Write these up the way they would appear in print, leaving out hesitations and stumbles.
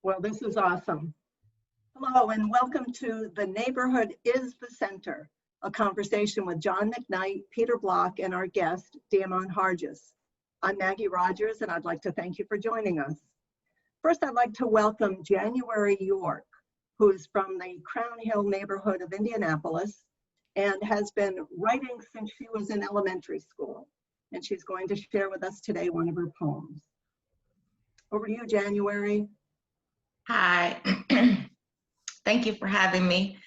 Well, this is awesome. Hello, and welcome to The Neighborhood is the Center, a conversation with John McKnight, Peter Block, and our guest, DeAmon Harges. I'm Maggie Rogers, and I'd like to thank you for joining us. First, I'd like to welcome January York, who is from the Crown Hill neighborhood of Indianapolis and has been writing since she was in elementary school. And she's going to share with us today one of her poems. Over to you, January. Hi, thank you for having me.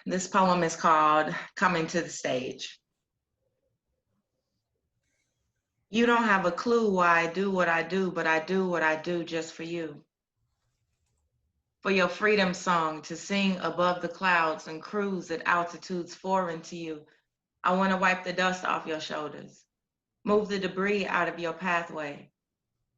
This poem is called Coming to the Stage. You don't have a clue why I do what I do, but I do what I do just for you. For your freedom song to sing above the clouds and cruise at altitudes foreign to you. I want to wipe the dust off your shoulders, move the debris out of your pathway.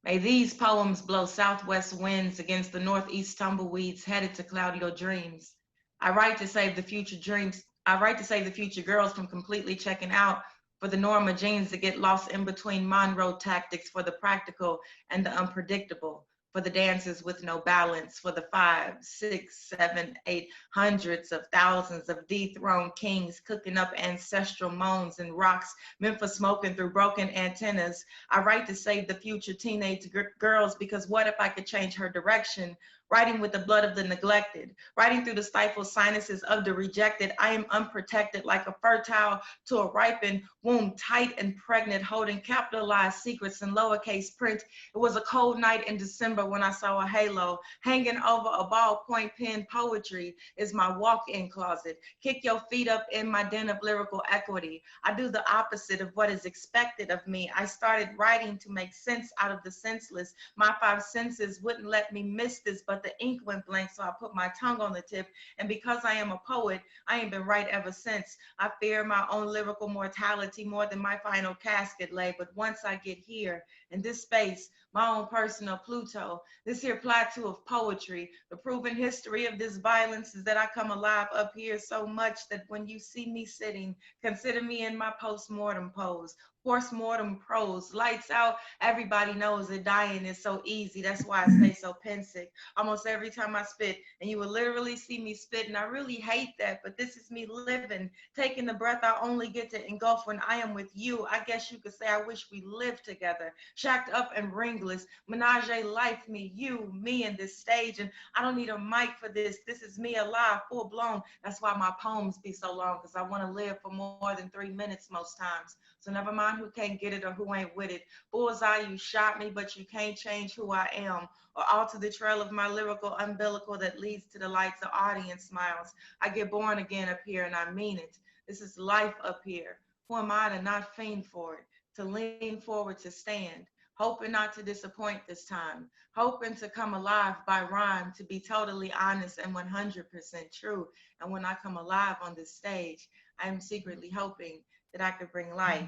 May these poems blow southwest winds against the northeast tumbleweeds headed to cloud your dreams. I write to save the future dreams. I write to save the future girls from completely checking out, for the Norma Jeans that get lost in between Monroe tactics, for the practical and the unpredictable, for the dancers with no balance, for the 5, 6, 7, 8 hundreds of thousands of dethroned kings cooking up ancestral moans and rocks meant for smoking through broken antennas. I write to save the future teenage girls, because what if I could change her direction? Writing with the blood of the neglected, writing through the stifled sinuses of the rejected. I am unprotected like a fertile to a ripened womb, tight and pregnant, holding capitalized secrets in lowercase print. It was a cold night in December when I saw a halo hanging over a ballpoint pen. Poetry is my walk-in closet. Kick your feet up in my den of lyrical equity. I do the opposite of what is expected of me. I started writing to make sense out of the senseless. My 5 senses wouldn't let me miss this, but the ink went blank, so I put my tongue on the tip. And because I am a poet, I ain't been right ever since. I fear my own lyrical mortality more than my final casket lay. But once I get here in this space, my own personal Pluto, this here plateau of poetry, the proven history of this violence is that I come alive up here so much that when you see me sitting, consider me in my post-mortem pose. Post-mortem prose, lights out, everybody knows that dying is so easy. That's why I stay so pensive almost every time I spit, and you will literally see me spit, and I really hate that, but this is me living, taking the breath I only get to engulf when I am with you. I guess you could say I wish we lived together, shacked up and ringless, menage a life, me, you, me in this stage, and I don't need a mic for this. This is me alive, full blown. That's why my poems be so long, because I want to live for more than 3 minutes most times. So never mind who can't get it or who ain't with it. Bullseye, you shot me, but you can't change who I am or alter the trail of my lyrical umbilical that leads to the lights the audience smiles. I get born again up here, and I mean it. This is life up here. Who am I to not fiend for it, to lean forward, to stand, hoping not to disappoint this time, hoping to come alive by rhyme, to be totally honest and 100% true. And when I come alive on this stage, I am secretly hoping that I could bring life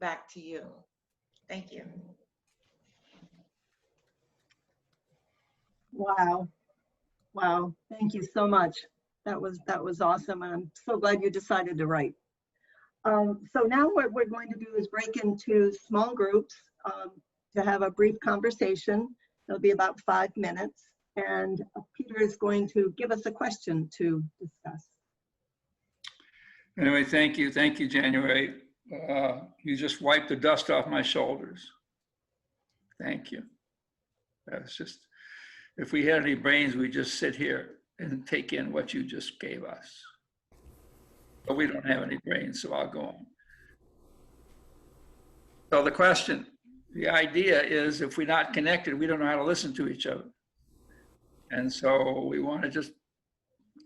back to you. Thank you. Wow. Wow. Thank you so much. That was awesome. And I'm so glad you decided to write. So now what we're going to do is break into small groups to have a brief conversation. It'll be about 5 minutes. And Peter is going to give us a question to discuss. Anyway, thank you. Thank you, January. You just wiped the dust off my shoulders. Thank you. That's just, if we had any brains, we'd just sit here and take in what you just gave us. But we don't have any brains, so I'll go on. So the question, the idea is, if we're not connected, we don't know how to listen to each other. And so we want to just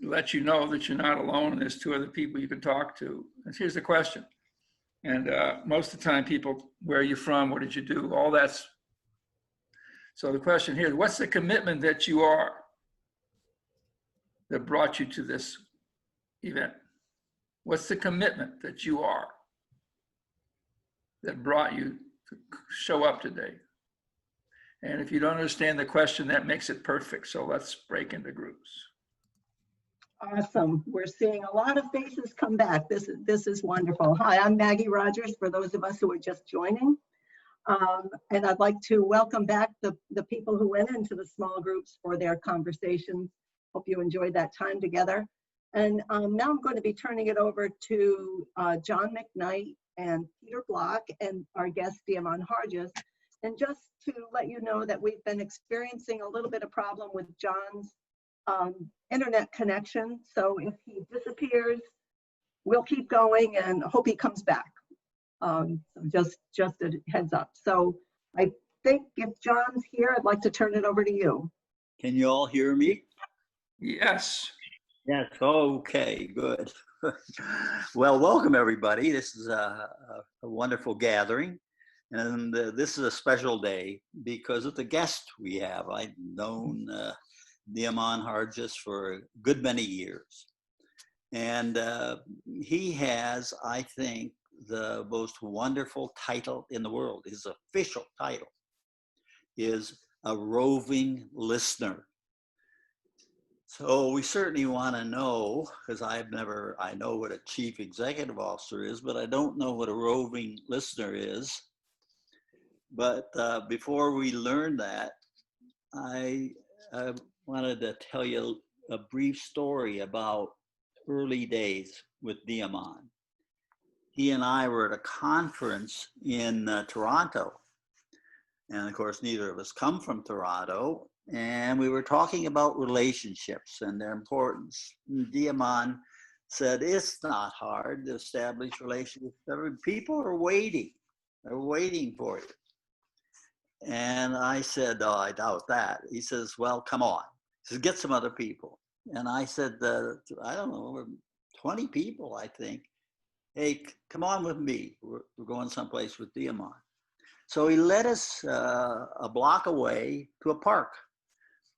let you know that you're not alone, and there's 2 other people you can talk to. And here's the question. And most of the time people, where are you from? What did you do? All that's. So the question here is, what's the commitment that you are that brought you to this event? What's the commitment that you are that brought you to show up today? And if you don't understand the question, that makes it perfect. So let's break into groups. Awesome. We're seeing a lot of faces come back. This is wonderful. Hi, I'm Maggie Rogers, for those of us who are just joining. And I'd like to welcome back the people who went into the small groups for their conversations. Hope you enjoyed that time together. And now I'm going to be turning it over to John McKnight and Peter Block and our guest, DeAmon Harges. And just to let you know that we've been experiencing a little bit of problem with John's internet connection. So if he disappears, we'll keep going and hope he comes back. Just a heads up. So I think if John's here, I'd like to turn it over to you. Can you all hear me? Yes. Yes. Okay, good. Well, welcome everybody. This is a wonderful gathering. And this is a special day because of the guest we have. I've known DeAmon Harges for a good many years. And he has, I think, the most wonderful title in the world. His official title is a roving listener. So we certainly want to know, because I know what a chief executive officer is, but I don't know what a roving listener is. But before we learn that, I wanted to tell you a brief story about early days with DeAmon. He and I were at a conference in Toronto. And of course, neither of us come from Toronto. And we were talking about relationships and their importance. And DeAmon said, it's not hard to establish relationships. People are waiting. They're waiting for you. And I said, oh, I doubt that. He says, well, come on. He says, get some other people. And I said, I don't know, 20 people, I think. Hey, come on with me. We're going someplace with DeAmon. So he led us a block away to a park.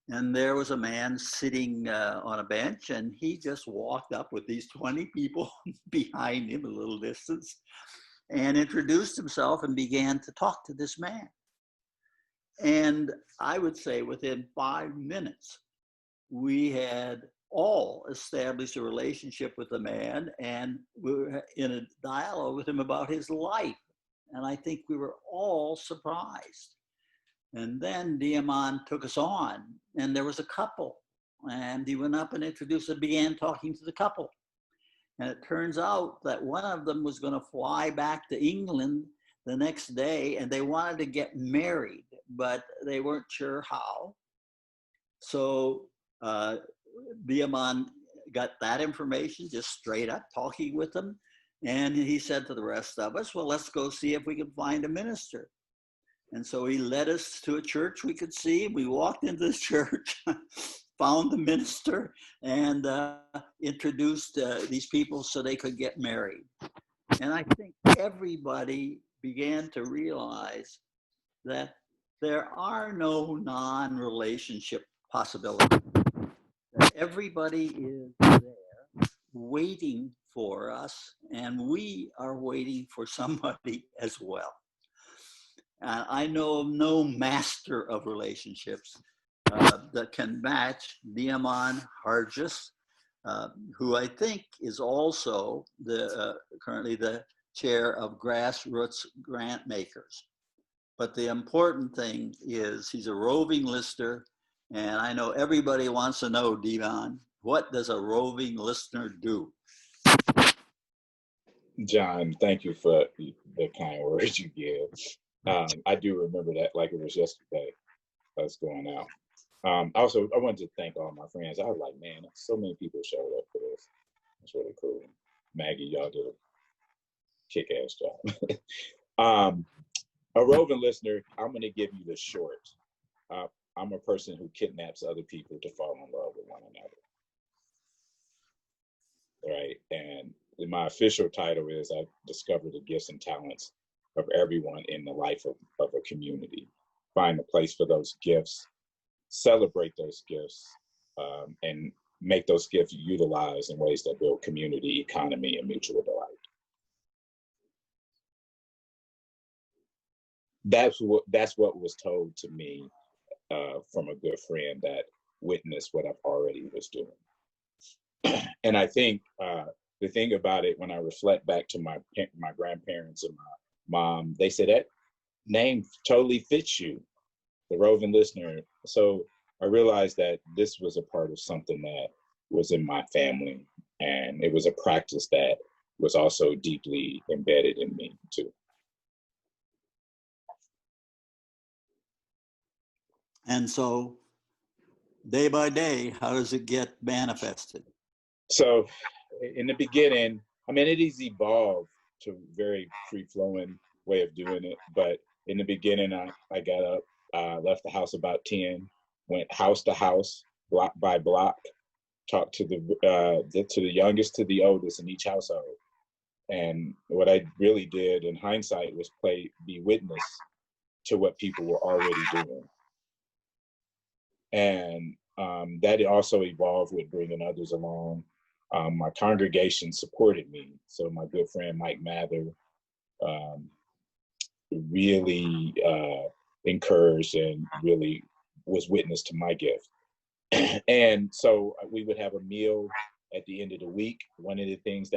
And there was a man sitting on a bench, and he just walked up with these 20 people behind him a little distance and introduced himself and began to talk to this man. And I would say within 5 minutes, we had all established a relationship with the man, and we were in a dialogue with him about his life. And I think we were all surprised. And then DeAmon took us on, and there was a couple, and he went up and introduced and began talking to the couple. And it turns out that one of them was going to fly back to England the next day, and they wanted to get married, but they weren't sure how. So DeAmon got that information just straight up, talking with them. And he said to the rest of us, well, let's go see if we can find a minister. And so he led us to a church we could see. We walked into this church, found the minister, and introduced these people so they could get married. And I think everybody began to realize that there are no non-relationship possibilities. That everybody is there waiting for us, and we are waiting for somebody as well. I know of no master of relationships that can match DeAmon Harges, who I think is also currently the chair of Grassroots Grant Makers. But the important thing is he's a roving listener, and I know everybody wants to know, DeAmon, what does a roving listener do? John, thank you for the kind words you give. I do remember that like it was yesterday, us going out. Also, I wanted to thank all my friends. I was like, man, so many people showed up for this. It's really cool. Maggie, y'all did a kick-ass job. A roving listener, I'm going to give you the short. I'm a person who kidnaps other people to fall in love with one another. Right? And my official title is I've discovered the gifts and talents of everyone in the life of a community. Find a place for those gifts, celebrate those gifts, and make those gifts utilized in ways that build community, economy, and mutual delight. That's what was told to me from a good friend that witnessed what I've already was doing. And I think the thing about it, when I reflect back to my grandparents and my mom, they said that name totally fits you, the roving listener. So I realized that this was a part of something that was in my family, and it was a practice that was also deeply embedded in me too. And so day by day, how does it get manifested? So in the beginning, I mean, it has evolved to a very free-flowing way of doing it. But in the beginning, I got up, left the house about 10, went house to house, block by block, talked to the youngest to the oldest in each household. And what I really did in hindsight was be witness to what people were already doing. And that also evolved with bringing others along. My congregation supported me. So my good friend Mike Mather really encouraged and really was witness to my gift. And so we would have a meal at the end of the week. One of the things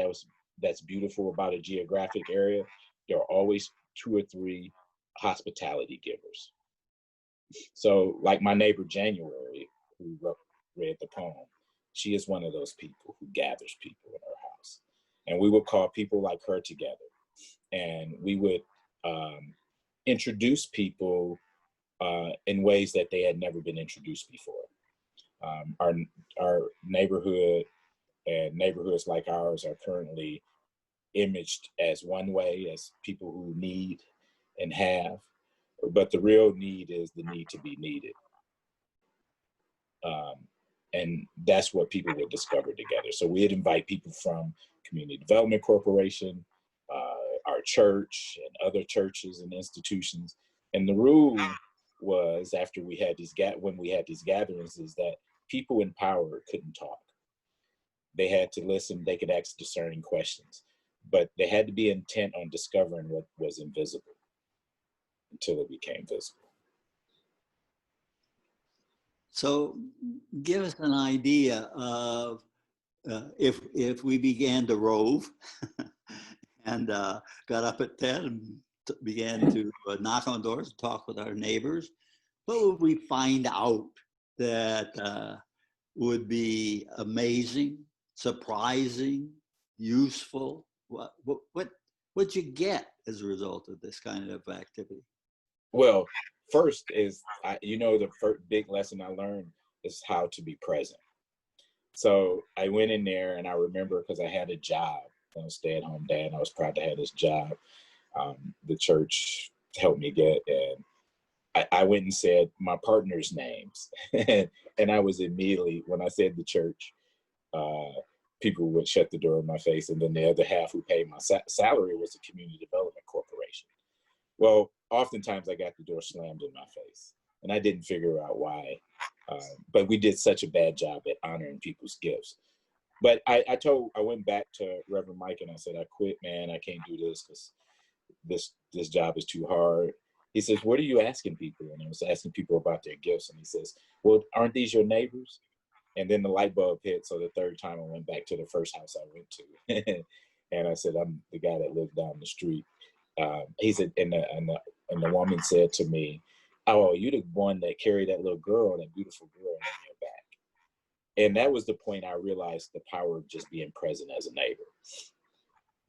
that's beautiful about a geographic area, there are always 2 or 3 hospitality givers. So like my neighbor January, who read the poem, she is one of those people who gathers people in her house. And we would call people like her together. And we would introduce people in ways that they had never been introduced before. Our neighborhood and neighborhoods like ours are currently imaged as one way, as people who need and have, but the real need is the need to be needed. And that's what people would discover together. So we'd invite people from Community Development Corporation, our church, and other churches and institutions. And the rule was, after we had when we had these gatherings, is that people in power couldn't talk. They had to listen. They could ask discerning questions, but they had to be intent on discovering what was invisible until it became visible. So give us an idea of if we began to rove and got up at 10 and began to knock on doors and talk with our neighbors, what would we find out that would be amazing, surprising, useful? What'd you get as a result of this kind of activity? Well, first is, the first big lesson I learned is how to be present. So I went in there, and I remember, because I had a job, I was a stay-at-home dad, and I was proud to have this job. The church helped me get, and I went and said my partner's names. And I was immediately, when I said the church, people would shut the door in my face. And then the other half who paid my salary was the Community Development Corporation. Well, oftentimes I got the door slammed in my face, and I didn't figure out why. But we did such a bad job at honoring people's gifts. But I went back to Reverend Mike, and I said, I quit, man. I can't do this because this job is too hard. He says, what are you asking people? And I was asking people about their gifts. And he says, well, aren't these your neighbors? And then the light bulb hit. So the third time I went back to the first house I went to. And I said, I'm the guy that lives down the street. He said, and the woman said to me, oh, you the one that carried that little girl, that beautiful girl on your back. And that was the point I realized the power of just being present as a neighbor.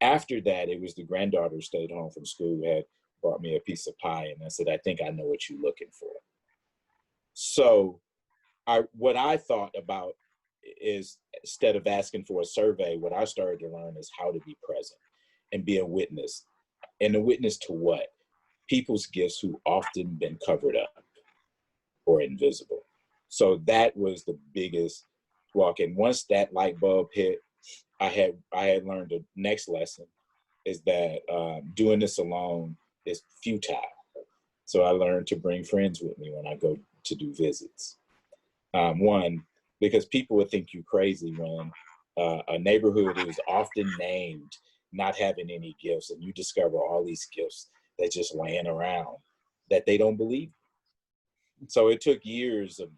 After that, it was the granddaughter who stayed home from school who had brought me a piece of pie. And I said, I think I know what you're looking for. So what I thought about is, instead of asking for a survey, what I started to learn is how to be present and be a witness. And a witness to what? People's gifts who often been covered up or invisible. So that was the biggest walk. And once that light bulb hit, I had learned the next lesson is that doing this alone is futile. So I learned to bring friends with me when I go to do visits. One, because people would think you crazy when a neighborhood is often named not having any gifts, and you discover all these gifts that just laying around that they don't believe. So it took years of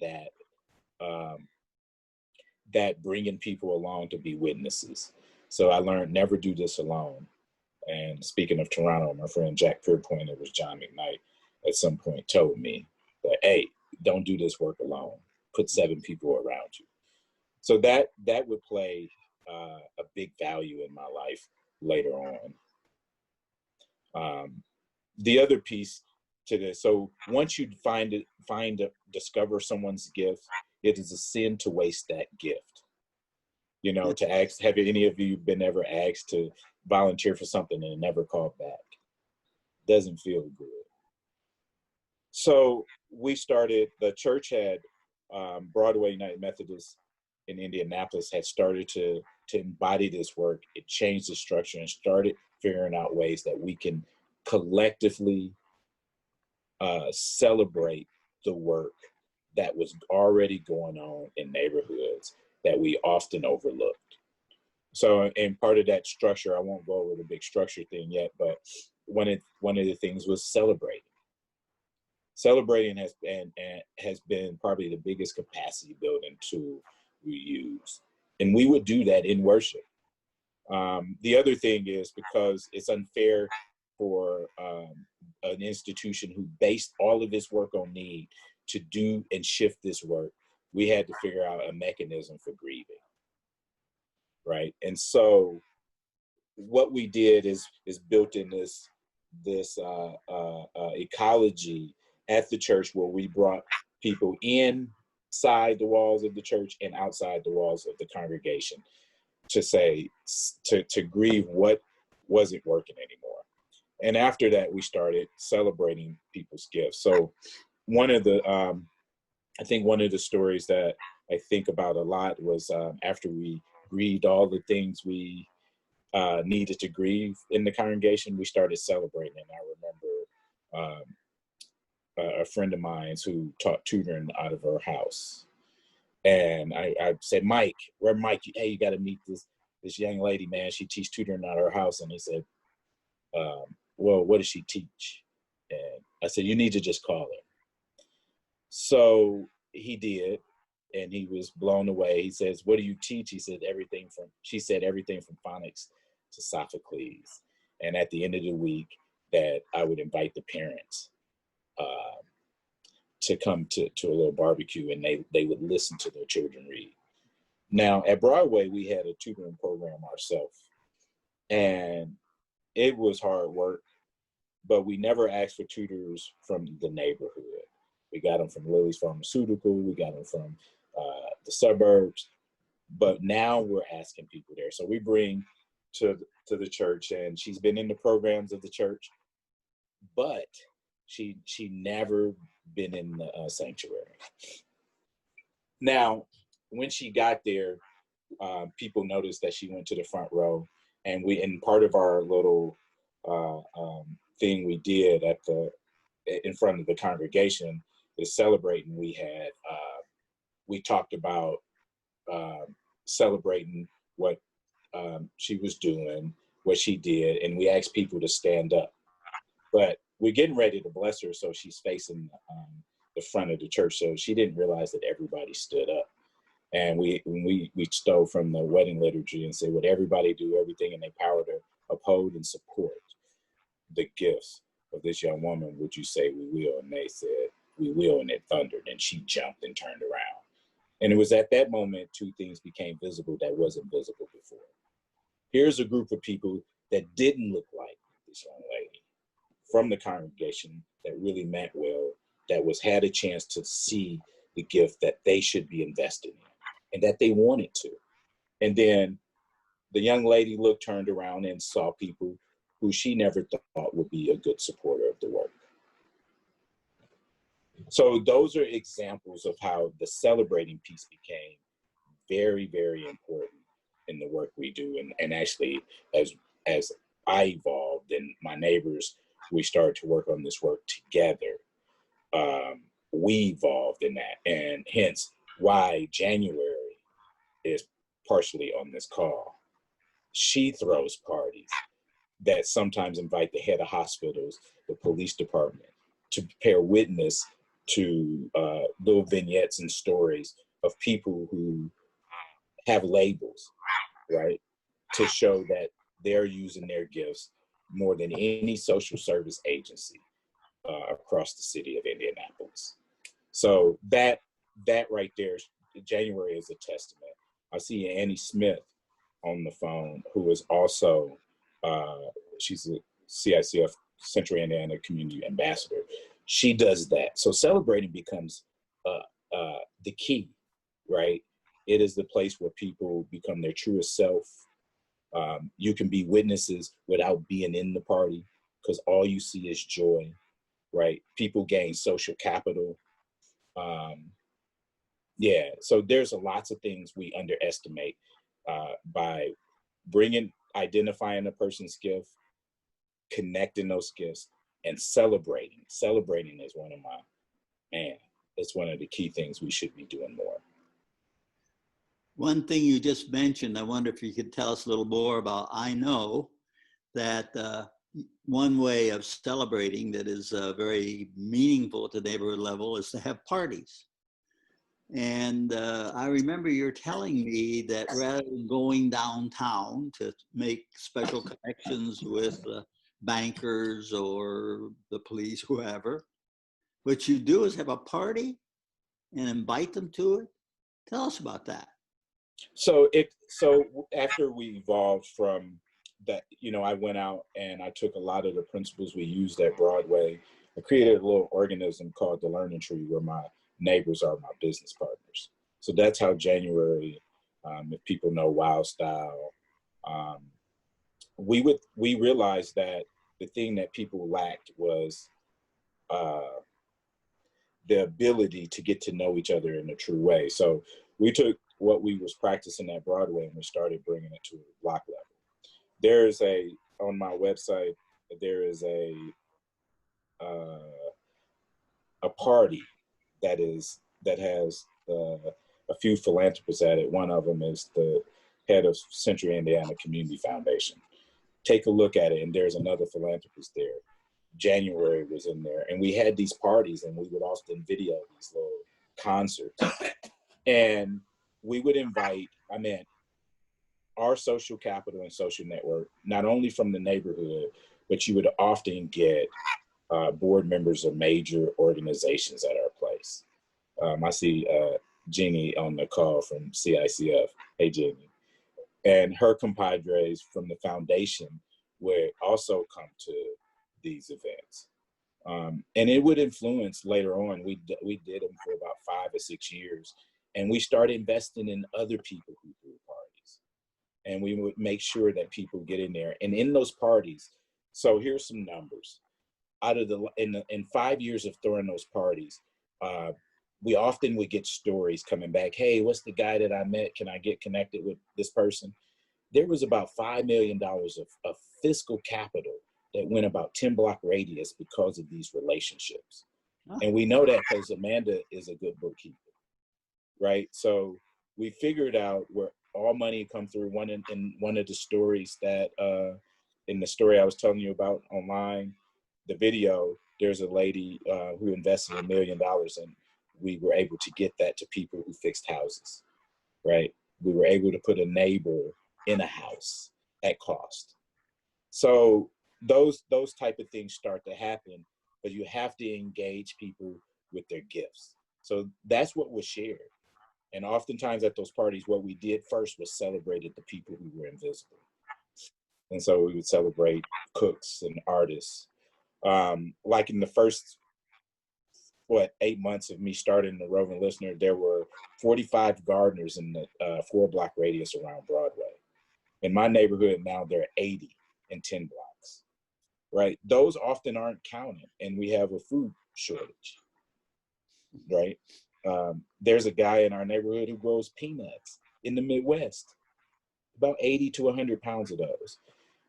that bringing people along to be witnesses. So I learned never do this alone. And speaking of Toronto, my friend Jack Pierpoint, it was John McKnight, at some point told me that, hey, don't do this work alone. Put 7 people around you. So that would play a big value in my life later on. The other piece to this, so once you discover someone's gift, it is a sin to waste that gift. You know, to ask, have any of you been ever asked to volunteer for something and never called back? Doesn't feel good. So we started, the church had, Broadway United Methodist in Indianapolis had started to embody this work. It changed the structure and started figuring out ways that we can collectively celebrate the work that was already going on in neighborhoods that we often overlooked. So, and part of that structure, I won't go over the big structure thing yet, but one of the things was celebrating. Celebrating has been probably the biggest capacity building tool we use. And we would do that in worship. The other thing is, because it's unfair for an institution who based all of this work on need to do and shift this work, we had to figure out a mechanism for grieving, right? And so what we did is built in this ecology at the church, where we brought people inside the walls of the church and outside the walls of the congregation to say, to grieve what wasn't working anymore. And after that, we started celebrating people's gifts. So one of the, I think one of the stories that I think about a lot was after we grieved all the things we needed to grieve in the congregation, we started celebrating. And I remember a friend of mine who taught tutoring out of her house. And I said, Mike, where Mike? Hey, you got to meet this young lady, man. She teaches tutoring out of her house. And he said, well, what does she teach? And I said, you need to just call her. So he did, and he was blown away. He says, what do you teach? She said everything from phonics to Sophocles. And at the end of the week, that I would invite the parents to come to a little barbecue, and they would listen to their children read. Now at Broadway, we had a tutoring program ourselves, and it was hard work, but we never asked for tutors from the neighborhood. We got them from Lily's Pharmaceutical, we got them from the suburbs, but now we're asking people there. So we bring to the church, and she's been in the programs of the church, but she never been in the sanctuary. Now, when she got there, people noticed that she went to the front row, and part of our little thing we did in front of the congregation is celebrating. We talked about celebrating what she was doing, what she did, and we asked people to stand up. But we're getting ready to bless her, so she's facing the front of the church, so she didn't realize that everybody stood up. And we stole from the wedding liturgy and said, would everybody do everything in their power to uphold and support the gifts of this young woman? Would you say we will? And they said, we will, and it thundered, and she jumped and turned around. And it was at that moment 2 things became visible that wasn't visible before. Here's a group of people that didn't look like this young lady from the congregation that really meant well, that had a chance to see the gift that they should be investing in and that they wanted to. And then the young lady turned around and saw people who she never thought would be a good supporter of the work. So those are examples of how the celebrating piece became very, very important in the work we do. And actually, as I evolved and my neighbors, we started to work on this work together. We evolved in that, and hence why January is partially on this call. She throws parties that sometimes invite the head of hospitals, the police department, to bear witness to little vignettes and stories of people who have labels, right? To show that they're using their gifts more than any social service agency across the city of Indianapolis. So that right there, January is a testament. I see Annie Smith on the phone, who is also, she's a CICF Central Indiana Community Ambassador. She does that. So celebrating becomes the key, right? It is the place where people become their truest self. You can be witnesses without being in the party because all you see is joy, right? People gain social capital. Yeah, so there's lots of things we underestimate by identifying a person's gift, connecting those gifts, and celebrating. Celebrating is it's one of the key things we should be doing more. One thing you just mentioned, I wonder if you could tell us a little more about. I know that one way of celebrating that is very meaningful at the neighborhood level is to have parties. And I remember you're telling me that rather than going downtown to make special connections with bankers or the police, whoever, what you do is have a party and invite them to it. Tell us about that. So after we evolved from that, I went out and I took a lot of the principles we used at Broadway. I created a little organism called the Learning Tree, where my neighbors are my business partners. So that's how January, if people know Wow Style, we realized that the thing that people lacked was the ability to get to know each other in a true way. So we took what we was practicing at Broadway and we started bringing it to a block level. On my website, there is a party that has a few philanthropists at it. One of them is the head of Central Indiana Community Foundation. Take a look at it, and there's another philanthropist there. January was in there, and we had these parties, and we would often video these little concerts. And we would invite, our social capital and social network, not only from the neighborhood, but you would often get board members of major organizations at our place. I see Jeannie on the call from CICF. Hey, Jeannie. And her compadres from the foundation would also come to these events. And it would influence later on. We did them for about 5 or 6 years. And we started investing in other people who threw parties. And we would make sure that people get in there. And in those parties, so here's some numbers. In 5 years of throwing those parties, we often would get stories coming back. Hey, what's the guy that I met? Can I get connected with this person? There was about $5 million of fiscal capital that went about 10-block radius because of these relationships. Huh? And we know that because Amanda is a good bookkeeper, right? So we figured out where all money come through. In one of the stories that, in the story I was telling you about online, the video, there's a lady who invested $1 million, and we were able to get that to people who fixed houses, right? We were able to put a neighbor in a house at cost. So those type of things start to happen, but you have to engage people with their gifts. So that's what was shared. And oftentimes at those parties, what we did first was celebrated the people who were invisible. And so we would celebrate cooks and artists. Like in the first, 8 months of me starting the Roving Listener, there were 45 gardeners in the 4-block radius around Broadway. In my neighborhood now, there are 80 in 10 blocks, right? Those often aren't counted, and we have a food shortage, right? There's a guy in our neighborhood who grows peanuts in the Midwest, about 80 to 100 pounds of those.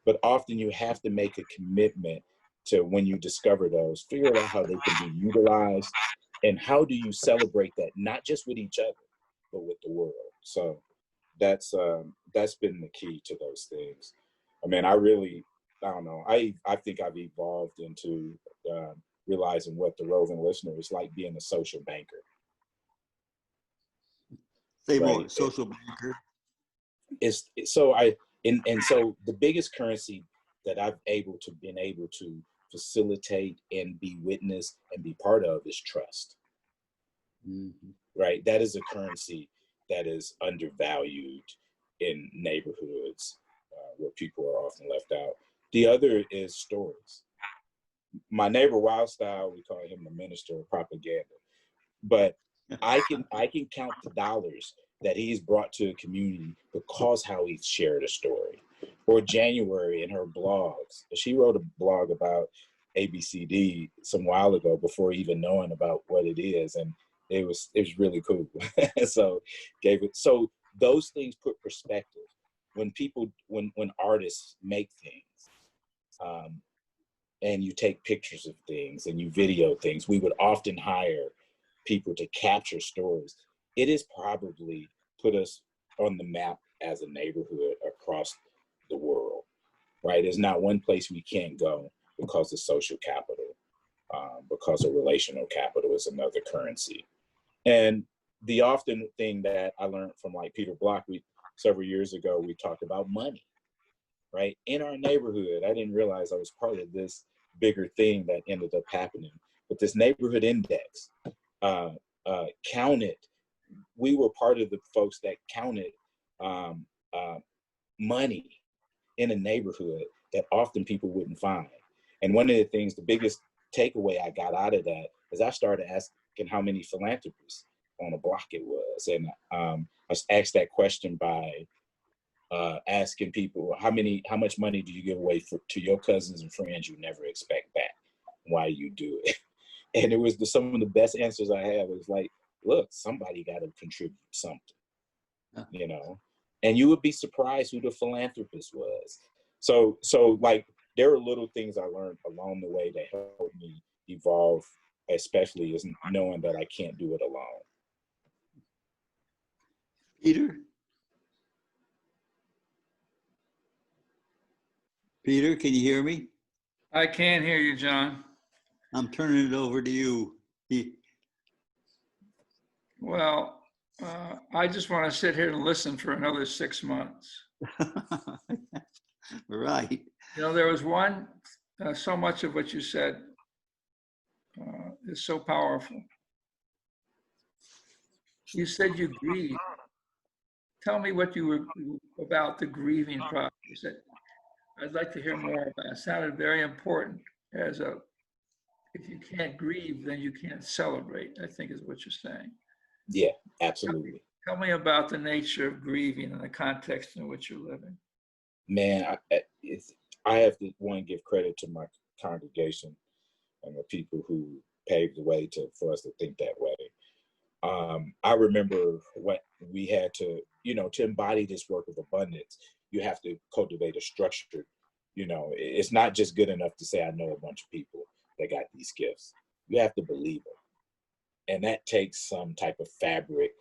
But often you have to make a commitment to, when you discover those, figure out how they can be utilized, and how do you celebrate that, not just with each other, but with the world. So that's been the key to those things. I don't know. I think I've evolved into realizing what the Roving Listener is like, being a social banker. Say more, right? social banker. So the biggest currency that I've been able to facilitate and be witness and be part of is trust. Mhm. Right? That is a currency that is undervalued in neighborhoods where people are often left out. The other is stories. My neighbor Wildstyle, we call him the minister of propaganda, but I can count the dollars that he's brought to a community because how he's shared a story. Or January in her blogs, she wrote a blog about ABCD some while ago before even knowing about what it is, and it was really cool. So those things put perspective when artists make things, and you take pictures of things and you video things. We would often hire people to capture stories. It has probably put us on the map as a neighborhood across the world, right? There's not one place we can't go because of social capital, because of relational capital is another currency. And the often thing that I learned from like Peter Block, several years ago, we talked about money, right? In our neighborhood, I didn't realize I was part of this bigger thing that ended up happening. But this neighborhood index counted, we were part of the folks that counted money in a neighborhood that often people wouldn't find. And one of the things, the biggest takeaway I got out of that is I started asking how many philanthropists on a block it was. And I was asked that question by asking people, how much money do you give away to your cousins and friends you never expect back? Why you do it? And it was some of the best answers I had was like, look, somebody got to contribute something, you know? And you would be surprised who the philanthropist was. So like, there are little things I learned along the way that helped me evolve, especially is knowing that I can't do it alone. Peter, can you hear me? I can hear you, John. I'm turning it over to you. Well, I just want to sit here and listen for another 6 months. Right. You know, there was one, so much of what you said is so powerful. You said you grieve. Tell me what you were about the grieving process. You said, I'd like to hear more about it. It sounded very important if you can't grieve, then you can't celebrate, I think is what you're saying. Yeah, absolutely. Tell me about the nature of grieving and the context in which you're living. Man, I have to give credit to my congregation and the people who paved the way for us to think that way. I remember what we had to embody this work of abundance, you have to cultivate a structure. It's not just good enough to say, I know a bunch of people that got these gifts. You have to believe them. And that takes some type of fabric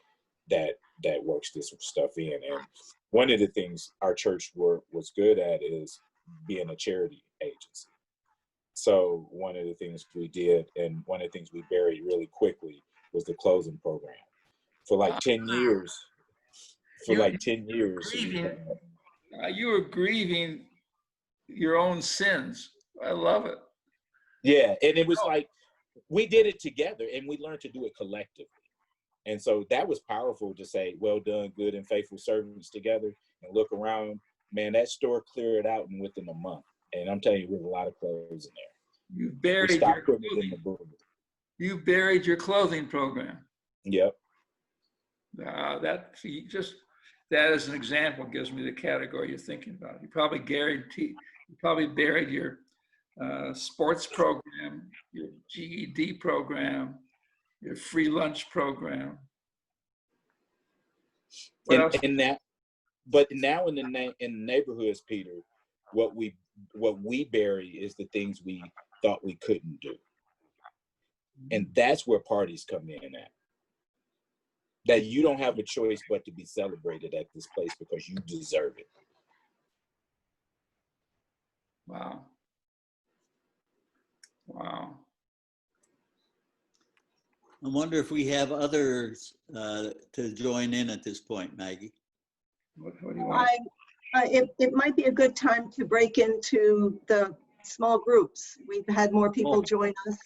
that works this stuff in. And one of the things our church was good at is being a charity agency. So one of the things we did, and one of the things we buried really quickly, was the clothing program. For like 10 years, you were grieving your own sins. I love it. Yeah, and it was like, we did it together and we learned to do it collectively. And so that was powerful to say, well done, good and faithful servants together, and look around, man, that store cleared out within a month. And I'm telling you, there's a lot of clothes in there. You buried your clothing program. Yep. That as an example gives me the category you're thinking about. You probably buried your sports program, your GED program, your free lunch program. But now in the neighborhoods, Peter, what we bury is the things we thought we couldn't do. And that's where parties come in at. That you don't have a choice but to be celebrated at this place because you deserve it. Wow. I wonder if we have others to join in at this point, Maggie. What do you want? It might be a good time to break into the small groups. We've had more people join us.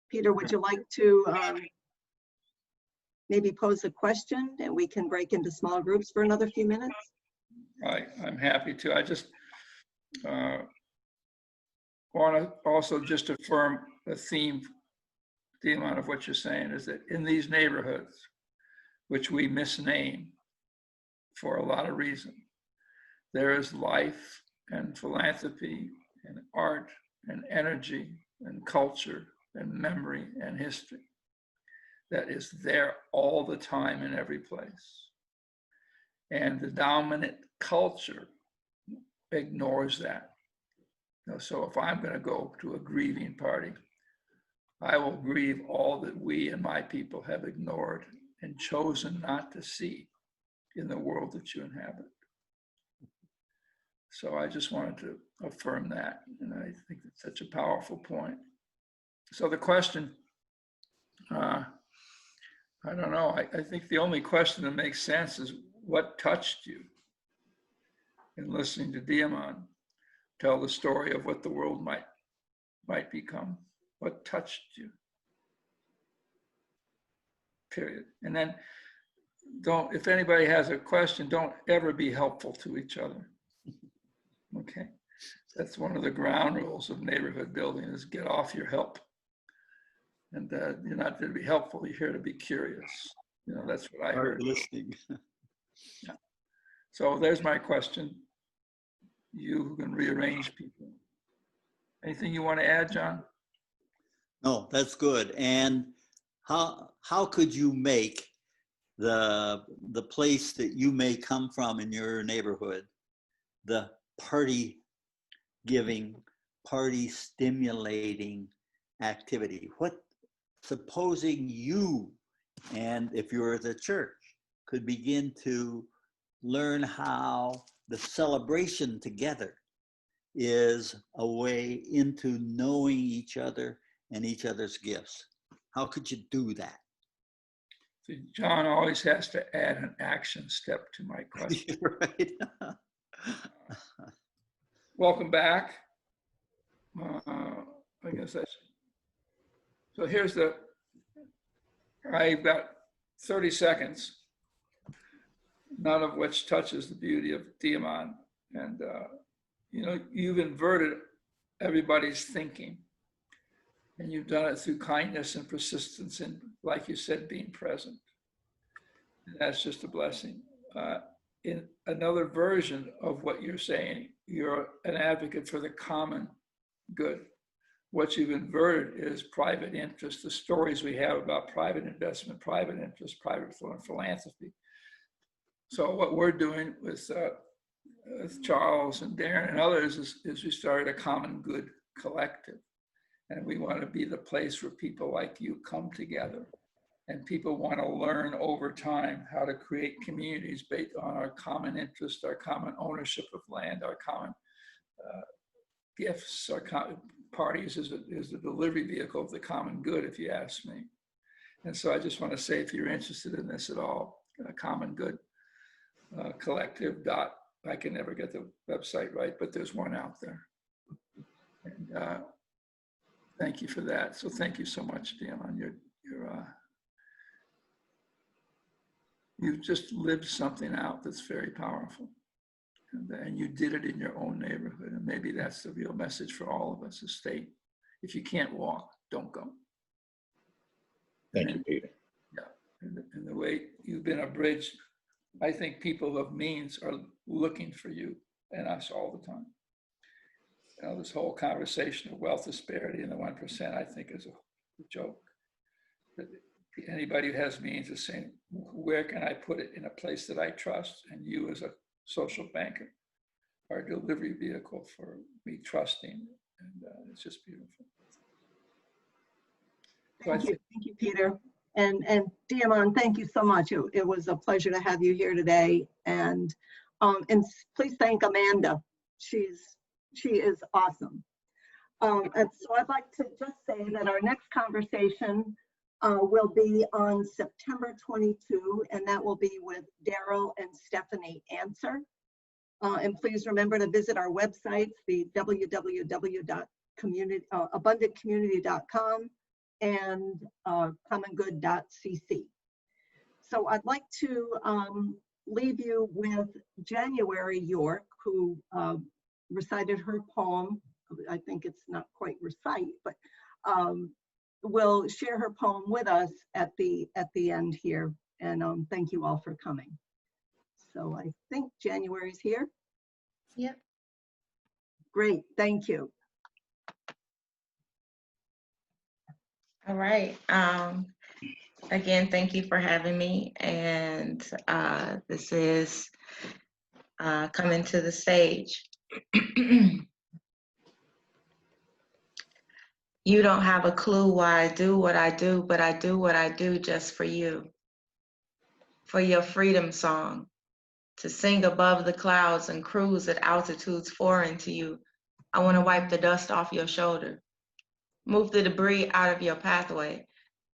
Peter, would you like to maybe pose a question and we can break into small groups for another few minutes? I'm happy to. I just want to also just affirm the theme, DeAmon, of what you're saying is that in these neighborhoods, which we misname for a lot of reasons, there is life and philanthropy and art and energy and culture and memory and history that is there all the time in every place. And the dominant culture ignores that. So if I'm going to go to a grieving party, I will grieve all that we and my people have ignored and chosen not to see in the world that you inhabit. So I just wanted to affirm that, and I think it's such a powerful point. So the question, I don't know, I think the only question that makes sense is what touched you in listening to DeAmon tell the story of what the world might become? What touched you? Period. And then if anybody has a question, don't ever be helpful to each other. Okay, that's one of the ground rules of neighborhood building is get off your help. And you're not there to be helpful, you're here to be curious. That's what I heard. Listening. Yeah. So there's my question. You who can rearrange people. Anything you want to add, John? No, that's good. And how could you make the place that you may come from in your neighborhood the party giving, party stimulating activity? Supposing you, and if you're at the church, could begin to learn how the celebration together is a way into knowing each other and each other's gifts. How could you do that? So John always has to add an action step to my question. Right. Welcome back. I guess that's, so I've got 30 seconds, none of which touches the beauty of DeAmon. And, you've inverted everybody's thinking. And you've done it through kindness and persistence and, like you said, being present. And that's just a blessing. In another version of what you're saying, you're an advocate for the common good. What you've inverted is private interest, the stories we have about private investment, private interest, private philanthropy. So what we're doing with Charles and Darren and others is we started a common good collective. And we want to be the place where people like you come together. And people want to learn over time how to create communities based on our common interest, our common ownership of land, our common gifts, our parties is the delivery vehicle of the common good, if you ask me. And so I just want to say, if you're interested in this at all, common good collective I can never get the website right, but there's one out there. And thank you for that. So thank you so much, DeAmon. You've just lived something out that's very powerful. And you did it in your own neighborhood. And maybe that's the real message for all of us, is stay. If you can't walk, don't go. Thank you, Peter. Yeah, and the way you've been a bridge, I think people of means are looking for you and us all the time. This whole conversation of wealth disparity and the 1%, I think is a joke. That anybody who has means is saying, where can I put it in a place that I trust? And you as a social banker are a delivery vehicle for me trusting. And it's just beautiful. Thank you, Peter. And DeAmon, thank you so much. It was a pleasure to have you here today. And please thank Amanda. She is awesome. And so I'd like to just say that our next conversation will be on September 22, and that will be with Daryl and Stephanie Answer. And please remember to visit our websites, the www.abundantcommunity.com and commongood.cc. So I'd like to leave you with January York, who recited her poem. I think it's not quite recite, but will share her poem with us at the end here. And thank you all for coming. So I think January's here. Yep. Great, thank you. All right. Again, thank you for having me. And this is coming to the stage. You don't have a clue why I do what I do, but I do what I do just for you. For your freedom song, to sing above the clouds and cruise at altitudes foreign to you. I want to wipe the dust off your shoulder. Move the debris out of your pathway.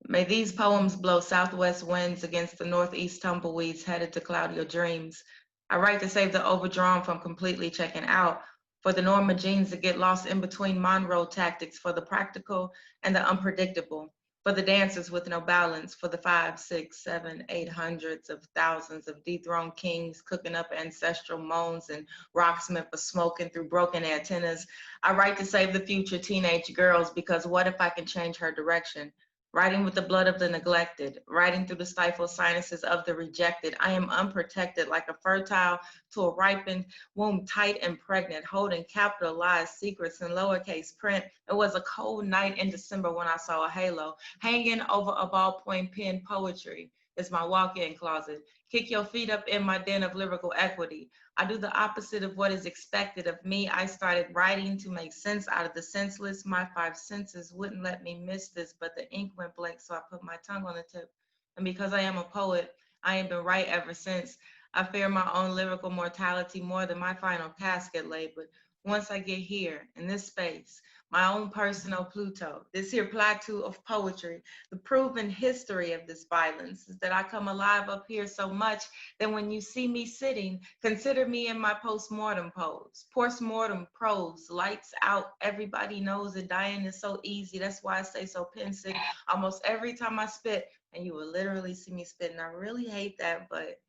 May these poems blow southwest winds against the northeast tumbleweeds headed to cloud your dreams. I write to save the overdrawn from completely checking out, for the Norma Jeans that get lost in between Monroe tactics, for the practical and the unpredictable, for the dancers with no balance, for the 5, 6, 7, 800s of thousands of dethroned kings cooking up ancestral moans and rocksmith for smoking through broken antennas. I write to save the future teenage girls, because what if I can change her direction? Writing with the blood of the neglected, writing through the stifled sinuses of the rejected. I am unprotected like a fertile to a ripened womb, tight and pregnant, holding capitalized secrets in lowercase print. It was a cold night in December when I saw a halo hanging over a ballpoint pen. Poetry is my walk-in closet. Kick your feet up in my den of lyrical equity. I do the opposite of what is expected of me. I started writing to make sense out of the senseless. My 5 senses wouldn't let me miss this, but the ink went blank, so I put my tongue on the tip. And because I am a poet, I ain't been right ever since. I fear my own lyrical mortality more than my final casket lay, but once I get here in this space, my own personal Pluto, this here plateau of poetry, the proven history of this violence is that I come alive up here so much that when you see me sitting, consider me in my post-mortem pose. Post-mortem prose, lights out, everybody knows that dying is so easy. That's why I stay so pensive almost every time I spit, and you will literally see me spit. And I really hate that, but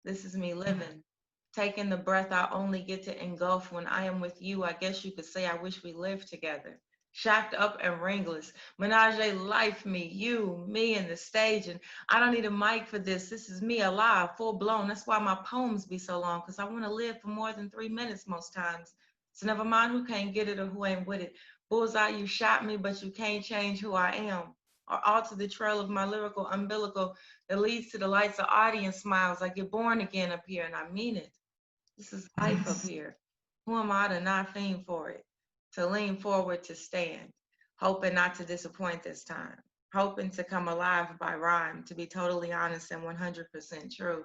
this is me living. Taking the breath I only get to engulf when I am with you. I guess you could say I wish we lived together. Shacked up and ringless. Menage life, me, you, me, and the stage. And I don't need a mic for this. This is me alive, full blown. That's why my poems be so long, because I want to live for more than 3 minutes most times. So never mind who can't get it or who ain't with it. Bullseye, you shot me, but you can't change who I am or alter the trail of my lyrical umbilical that leads to the lights of audience smiles. I get born again up here, and I mean it. This is life up here. Who am I to not fiend for it? To lean forward, to stand, hoping not to disappoint this time, hoping to come alive by rhyme, to be totally honest and 100% true.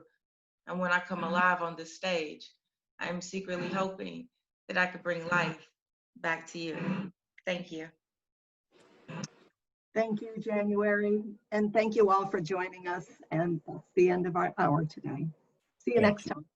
And when I come alive on this stage, I am secretly hoping that I could bring life back to you. Thank you. Thank you, January. And thank you all for joining us. And that's the end of our hour today. See you next time.